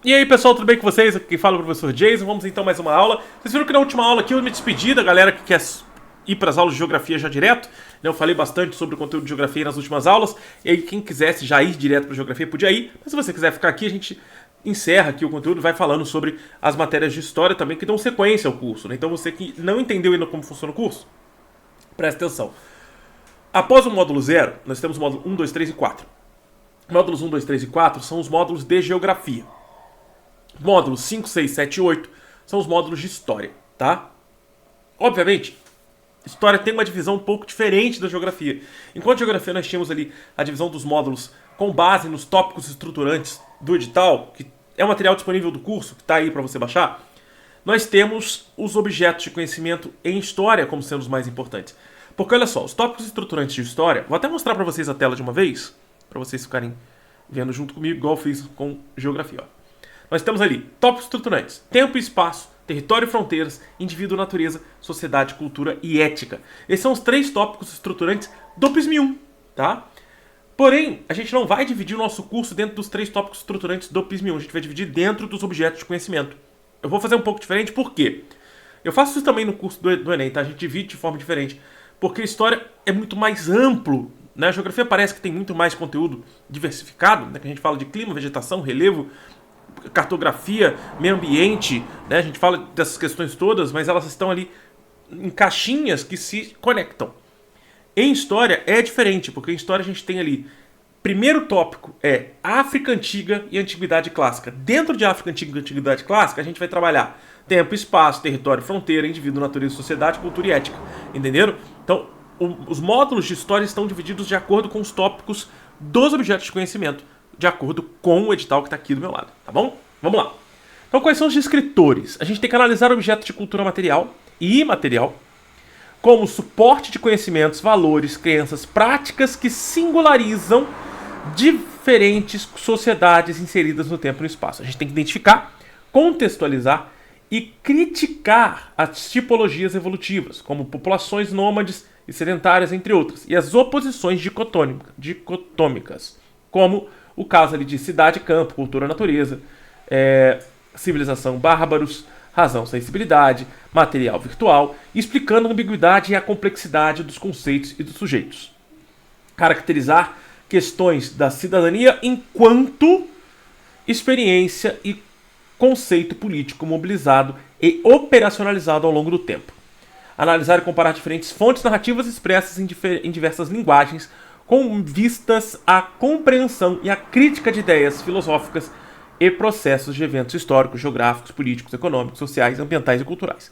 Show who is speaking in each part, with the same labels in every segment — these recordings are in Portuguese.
Speaker 1: E aí pessoal, tudo bem com vocês? Aqui fala o professor Jason, vamos então mais uma aula. Vocês viram que na última aula aqui eu me despedi da galera que quer ir para as aulas de geografia já direto. Eu falei bastante sobre o conteúdo de geografia nas últimas aulas, e aí quem quisesse já ir direto para geografia podia ir, mas se você quiser ficar aqui a gente encerra aqui o conteúdo, vai falando sobre as matérias de história também que dão sequência ao curso, né? Então você que não entendeu ainda como funciona o curso, presta atenção. Após o módulo 0, nós temos o módulo 1, 2, 3 e 4. Módulos 1, 2, 3 e 4 são os módulos de geografia. Módulos 5, 6, 7 e 8 são os módulos de história, tá? Obviamente, história tem uma divisão um pouco diferente da geografia. Enquanto geografia nós tínhamos ali a divisão dos módulos com base nos tópicos estruturantes do edital, que é um material disponível do curso, que está aí para você baixar, nós temos os objetos de conhecimento em história como sendo os mais importantes. Porque olha só, os tópicos estruturantes de história, vou até mostrar para vocês a tela de uma vez, para vocês ficarem vendo junto comigo, igual eu fiz com geografia, ó. Nós temos ali tópicos estruturantes: tempo e espaço, território e fronteiras, indivíduo, natureza, sociedade, cultura e ética. Esses são os 3 tópicos estruturantes do PISM-1, tá? Porém, a gente não vai dividir o nosso curso dentro dos 3 tópicos estruturantes do PISM-1, a gente vai dividir dentro dos objetos de conhecimento. Eu vou fazer um pouco diferente, por quê? Eu faço isso também no curso do Enem, tá? A gente divide de forma diferente, porque a história é muito mais amplo, né? A geografia parece que tem muito mais conteúdo diversificado, né? Que a gente fala de clima, vegetação, relevo, cartografia, meio ambiente, né? A gente fala dessas questões todas, mas elas estão ali em caixinhas que se conectam. Em história é diferente, porque em história a gente tem ali, primeiro tópico é África Antiga e Antiguidade Clássica. Dentro de África Antiga e Antiguidade Clássica a gente vai trabalhar tempo, espaço, território, fronteira, indivíduo, natureza, sociedade, cultura e ética. Entenderam? Então, os módulos de história estão divididos de acordo com os tópicos dos objetos de conhecimento, de acordo com o edital que está aqui do meu lado, tá bom? Vamos lá. Então, quais são os descritores? A gente tem que analisar objetos de cultura material e imaterial como suporte de conhecimentos, valores, crenças, práticas que singularizam diferentes sociedades inseridas no tempo e no espaço. A gente tem que identificar, contextualizar e criticar as tipologias evolutivas, como populações nômades e sedentárias, entre outras, e as oposições dicotômicas, como o caso ali de cidade-campo, cultura-natureza, civilização bárbaros, razão-sensibilidade, material virtual, explicando a ambiguidade e a complexidade dos conceitos e dos sujeitos. Caracterizar questões da cidadania enquanto experiência e conceito político mobilizado e operacionalizado ao longo do tempo. Analisar e comparar diferentes fontes narrativas expressas em diversas linguagens com vistas à compreensão e à crítica de ideias filosóficas e processos de eventos históricos, geográficos, políticos, econômicos, sociais, ambientais e culturais.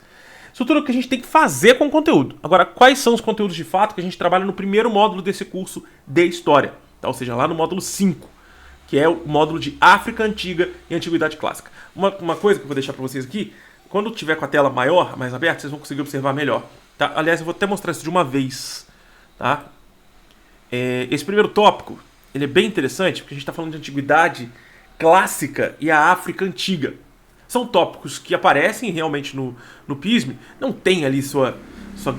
Speaker 1: Isso tudo que a gente tem que fazer com o conteúdo. Agora, quais são os conteúdos de fato que a gente trabalha no primeiro módulo desse curso de História? Tá? Ou seja, lá no módulo 5, que é o módulo de África Antiga e Antiguidade Clássica. Uma coisa que eu vou deixar para vocês aqui, quando tiver com a tela maior, mais aberta, vocês vão conseguir observar melhor. Tá? Aliás, eu vou até mostrar isso de uma vez. Tá? Esse primeiro tópico, ele é bem interessante, porque a gente está falando de Antiguidade Clássica e a África Antiga. São tópicos que aparecem realmente no PISM, não tem ali sua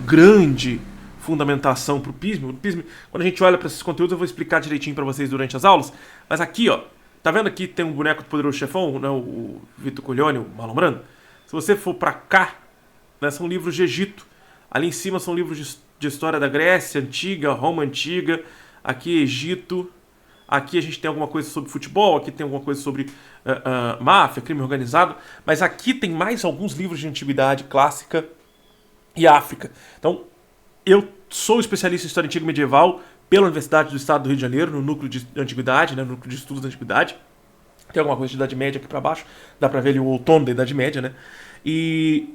Speaker 1: grande fundamentação para o PISM. O PISM, quando a gente olha para esses conteúdos, eu vou explicar direitinho para vocês durante as aulas, mas aqui, ó, tá vendo aqui tem um boneco do Poderoso Chefão, né, o Vitor Corleone, o Marlon Brando? Se você for para cá, né, são livros de Egito, ali em cima são livros de história da Grécia Antiga, Roma Antiga, aqui Egito. Aqui a gente tem alguma coisa sobre futebol, aqui tem alguma coisa sobre máfia, crime organizado, mas aqui tem mais alguns livros de antiguidade clássica e África. Então, eu sou especialista em História Antiga e Medieval pela Universidade do Estado do Rio de Janeiro, no núcleo de antiguidade, né, no núcleo de estudos da antiguidade. Tem alguma coisa de Idade Média aqui para baixo, dá para ver ali o outono da Idade Média, né? E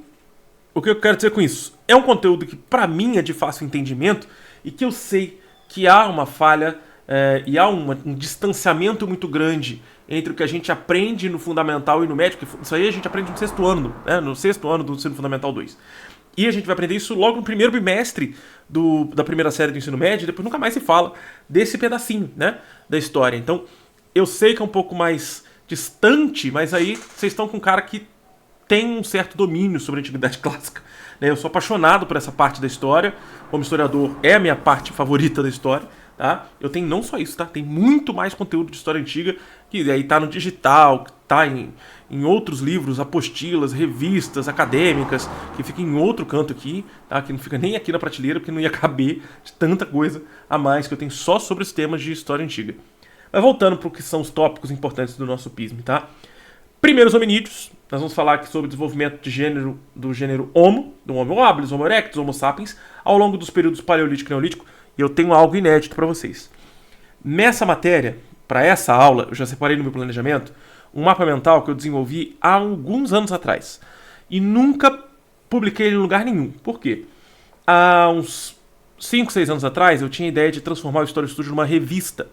Speaker 1: o que eu quero dizer com isso? É um conteúdo que para mim é de fácil entendimento e que eu sei que há uma falha e há um distanciamento muito grande entre o que a gente aprende no Fundamental e no Médio, que isso aí a gente aprende no 6º ano, né, no 6º ano do Ensino Fundamental 2. E a gente vai aprender isso logo no primeiro bimestre da primeira série do ensino médio, e depois nunca mais se fala desse pedacinho, né, da história. Então, eu sei que é um pouco mais distante, mas aí vocês estão com um cara que tem um certo domínio sobre a Antiguidade Clássica. Eu sou apaixonado por essa parte da história, como historiador é a minha parte favorita da história. Tá? Eu tenho não só isso, tá? Tem muito mais conteúdo de história antiga que aí tá no digital, tá em outros livros, apostilas, revistas acadêmicas, que fica em outro canto aqui, tá? Que não fica nem aqui na prateleira, porque não ia caber de tanta coisa a mais que eu tenho só sobre os temas de história antiga. Mas voltando para o que são os tópicos importantes do nosso PISM, tá? Primeiros hominídeos, nós vamos falar aqui sobre o desenvolvimento de gênero, do gênero Homo, do Homo habilis, Homo erectus, Homo sapiens, ao longo dos períodos Paleolítico e Neolítico, e eu tenho algo inédito para vocês. Nessa matéria, para essa aula, eu já separei no meu planejamento, um mapa mental que eu desenvolvi há alguns anos atrás. E nunca publiquei ele em lugar nenhum. Por quê? Há uns 5, 6 anos atrás, eu tinha a ideia de transformar o História Studio numa revista.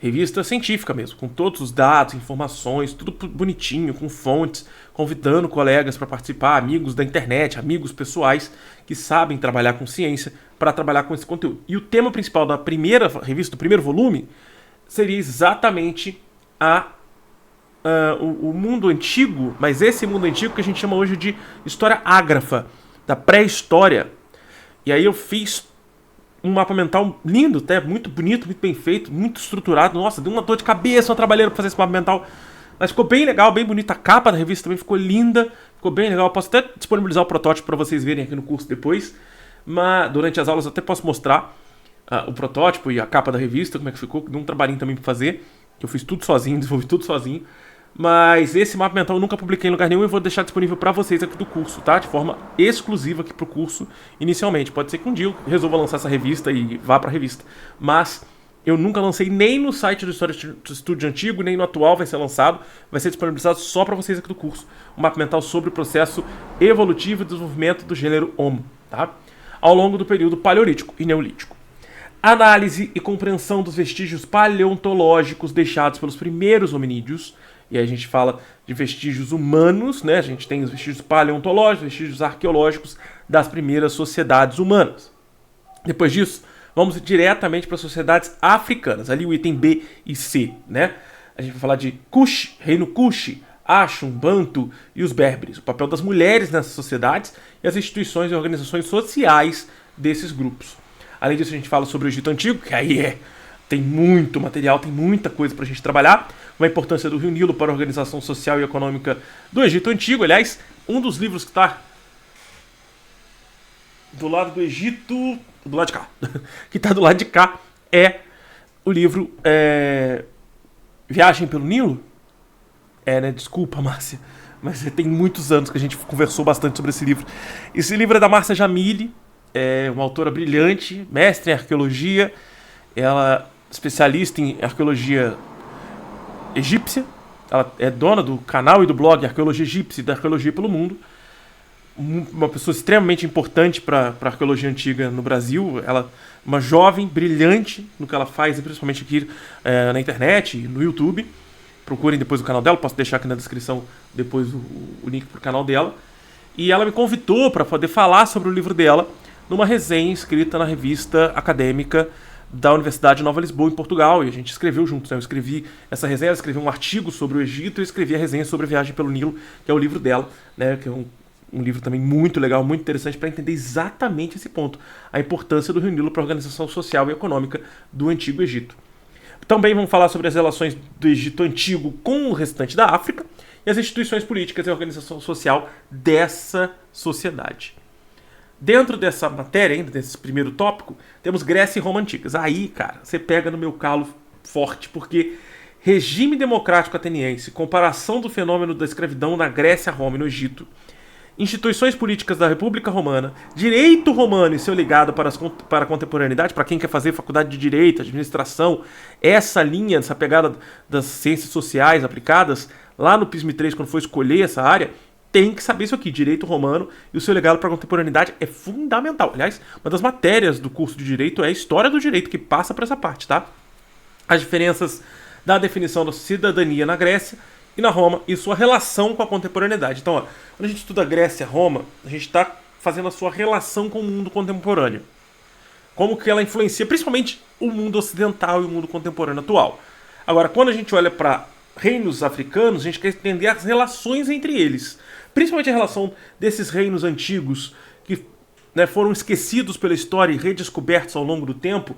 Speaker 1: Revista científica mesmo, com todos os dados, informações, tudo bonitinho, com fontes, convidando colegas para participar, amigos da internet, amigos pessoais que sabem trabalhar com ciência, para trabalhar com esse conteúdo. E o tema principal da primeira revista, do primeiro volume, seria exatamente o mundo antigo, mas esse mundo antigo que a gente chama hoje de história ágrafa, da pré-história. E aí eu fiz um mapa mental lindo, até muito bonito, muito bem feito, muito estruturado. Nossa, deu uma dor de cabeça, uma trabalheira pra fazer esse mapa mental. Mas ficou bem legal, bem bonita. A capa da revista também ficou linda, ficou bem legal. Eu posso até disponibilizar o protótipo para vocês verem aqui no curso depois. Mas durante as aulas eu até posso mostrar o protótipo e a capa da revista, como é que ficou. Deu um trabalhinho também pra fazer, que eu fiz tudo sozinho, desenvolvi tudo sozinho. Mas esse mapa mental eu nunca publiquei em lugar nenhum e vou deixar disponível para vocês aqui do curso, tá? De forma exclusiva aqui pro curso inicialmente. Pode ser que um dia eu resolva lançar essa revista e vá pra revista. Mas eu nunca lancei nem no site do História Studio antigo, nem no atual vai ser lançado. Vai ser disponibilizado só para vocês aqui do curso. Um mapa mental sobre o processo evolutivo e desenvolvimento do gênero Homo, tá? Ao longo do período Paleolítico e Neolítico. Análise e compreensão dos vestígios paleontológicos deixados pelos primeiros hominídeos. E aí a gente fala de vestígios humanos, né? A gente tem os vestígios paleontológicos, vestígios arqueológicos das primeiras sociedades humanas. Depois disso, vamos diretamente para as sociedades africanas, ali o item B e C, né? A gente vai falar de Kush, Reino Kush, Ashum, Bantu e os Berberes, o papel das mulheres nessas sociedades e as instituições e organizações sociais desses grupos. Além disso, a gente fala sobre o Egito Antigo, que aí tem muito material, tem muita coisa para a gente trabalhar. A importância do Rio Nilo para a organização social e econômica do Egito Antigo. Aliás, um dos livros que está do lado do Egito, do lado de cá, que está do lado de cá, é o livro Viagem pelo Nilo. Né? Desculpa, Márcia, mas tem muitos anos que a gente conversou bastante sobre esse livro. Esse livro é da Márcia Jamili, uma autora brilhante, mestre em arqueologia, ela é especialista em arqueologia egípcia, ela é dona do canal e do blog Arqueologia Egípcia e da Arqueologia pelo Mundo, uma pessoa extremamente importante para a arqueologia antiga no Brasil, ela é uma jovem, brilhante no que ela faz, principalmente aqui na internet e no YouTube. Procurem depois o canal dela, posso deixar aqui na descrição depois o link para o canal dela. E ela me convidou para poder falar sobre o livro dela numa resenha escrita na revista acadêmica da Universidade de Nova Lisboa, em Portugal, e a gente escreveu juntos, né? Eu escrevi essa resenha, ela escreveu um artigo sobre o Egito e eu escrevi a resenha sobre a Viagem pelo Nilo, que é o livro dela, né? Que é um livro também muito legal, muito interessante para entender exatamente esse ponto, a importância do Rio Nilo para a organização social e econômica do Antigo Egito. Também vamos falar sobre as relações do Egito Antigo com o restante da África e as instituições políticas e a organização social dessa sociedade. Dentro dessa matéria, ainda desse primeiro tópico, temos Grécia e Roma antigas. Aí, cara, você pega no meu calo forte, porque regime democrático ateniense, comparação do fenômeno da escravidão na Grécia, Roma e no Egito, instituições políticas da República Romana, direito romano e seu ligado para a contemporaneidade, para quem quer fazer faculdade de direito, administração, essa linha, essa pegada das ciências sociais aplicadas, lá no PISM 3, quando for escolher essa área, tem que saber isso aqui, direito romano e o seu legado para a contemporaneidade é fundamental. Aliás, uma das matérias do curso de direito é a história do direito, que passa por essa parte, tá? As diferenças da definição da cidadania na Grécia e na Roma e sua relação com a contemporaneidade. Então, quando a gente estuda Grécia e Roma, a gente está fazendo a sua relação com o mundo contemporâneo. Como que ela influencia principalmente o mundo ocidental e o mundo contemporâneo atual. Agora, quando a gente olha para reinos africanos, a gente quer entender as relações entre eles. Principalmente a relação desses reinos antigos que, né, foram esquecidos pela história e redescobertos ao longo do tempo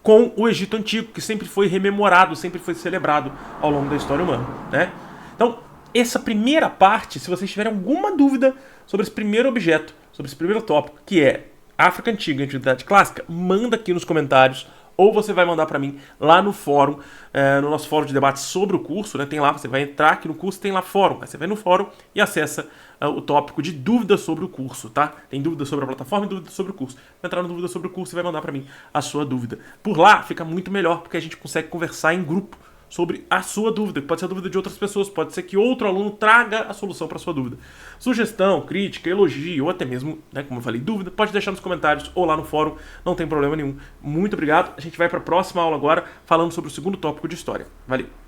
Speaker 1: com o Egito Antigo, que sempre foi rememorado, sempre foi celebrado ao longo da história humana, né? Então, essa primeira parte, se vocês tiverem alguma dúvida sobre esse primeiro objeto, sobre esse primeiro tópico, que é África Antiga e Antiguidade Clássica, manda aqui nos comentários, ou você vai mandar para mim lá no fórum, no nosso fórum de debate sobre o curso, né? Tem lá, você vai entrar aqui no curso, tem lá fórum, aí você vai no fórum e acessa o tópico de dúvidas sobre o curso, tá? Tem dúvidas sobre a plataforma e dúvidas sobre o curso. Vai entrar no dúvida sobre o curso e vai mandar para mim a sua dúvida. Por lá fica muito melhor, porque a gente consegue conversar em grupo sobre a sua dúvida, que pode ser a dúvida de outras pessoas, pode ser que outro aluno traga a solução para a sua dúvida. Sugestão, crítica, elogio ou até mesmo, né, como eu falei, dúvida, pode deixar nos comentários ou lá no fórum, não tem problema nenhum. Muito obrigado, a gente vai para a próxima aula agora, falando sobre o segundo tópico de história. Valeu!